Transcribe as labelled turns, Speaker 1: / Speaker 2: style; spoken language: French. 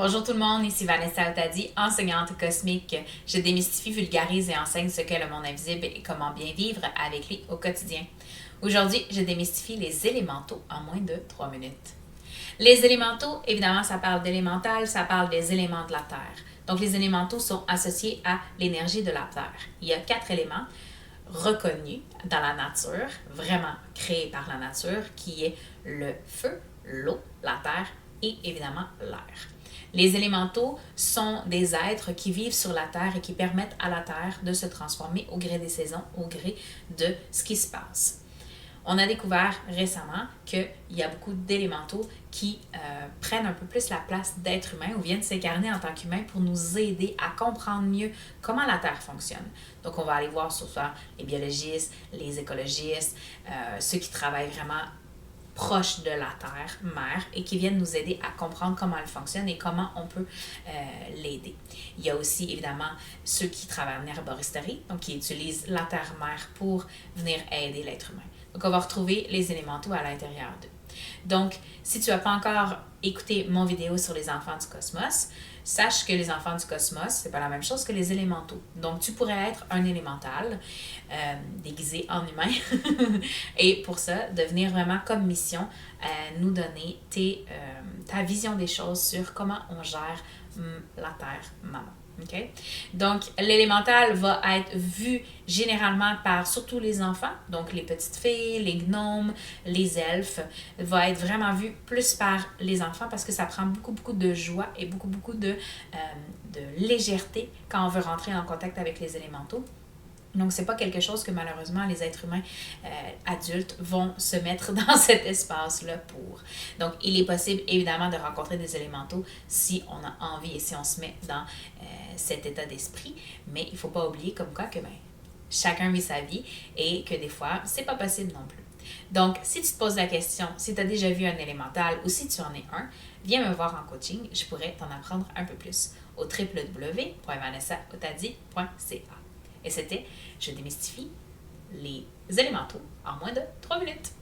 Speaker 1: Bonjour tout le monde, ici Vanessa Otadi, enseignante cosmique. Je démystifie, vulgarise et enseigne ce qu'est le monde invisible et comment bien vivre avec lui au quotidien. Aujourd'hui, je démystifie les élémentaux en moins de 3 minutes. Les élémentaux, évidemment, ça parle d'élémental, ça parle des éléments de la Terre. Donc, les élémentaux sont associés à l'énergie de la Terre. Il y a 4 éléments reconnus dans la nature, vraiment créés par la nature, qui est le feu, l'eau, la terre et évidemment l'air. Les élémentaux sont des êtres qui vivent sur la Terre et qui permettent à la Terre de se transformer au gré des saisons, au gré de ce qui se passe. On a découvert récemment qu'il y a beaucoup d'élémentaux qui prennent un peu plus la place d'êtres humains ou viennent s'incarner en tant qu'humains pour nous aider à comprendre mieux comment la Terre fonctionne. Donc, on va aller voir sur ça les biologistes, les écologistes, ceux qui travaillent vraiment proches de la Terre, mère, et qui viennent nous aider à comprendre comment elle fonctionne et comment on peut l'aider. Il y a aussi, évidemment, ceux qui travaillent en herboristerie, donc qui utilisent la Terre-mère pour venir aider l'être humain. Donc, on va retrouver les élémentaux à l'intérieur d'eux. Donc, si tu n'as pas encore écouté mon vidéo sur les enfants du cosmos, sache que les enfants du cosmos, c'est pas la même chose que les élémentaux. Donc, tu pourrais être un élémental déguisé en humain et pour ça, de venir vraiment comme mission nous donner ta vision des choses sur comment on gère la Terre, maman. Okay? Donc, l'élémental va être vu généralement par surtout les enfants, donc les petites filles, les gnomes, les elfes, va être vraiment vu plus par les enfants parce que ça prend beaucoup de joie et beaucoup de légèreté quand on veut rentrer en contact avec les élémentaux. Donc, c'est pas quelque chose que malheureusement les êtres humains adultes vont se mettre dans cet espace-là pour. Donc, il est possible évidemment de rencontrer des élémentaux si on a envie et si on se met dans cet état d'esprit, mais il faut pas oublier comme quoi que chacun vit sa vie et que des fois, c'est pas possible non plus. Donc, si tu te poses la question, si tu as déjà vu un élémental ou si tu en es un, viens me voir en coaching, je pourrais t'en apprendre un peu plus au www.vanessaotadi.ca. Et c'était Je démystifie les élémentaux en moins de 3 minutes.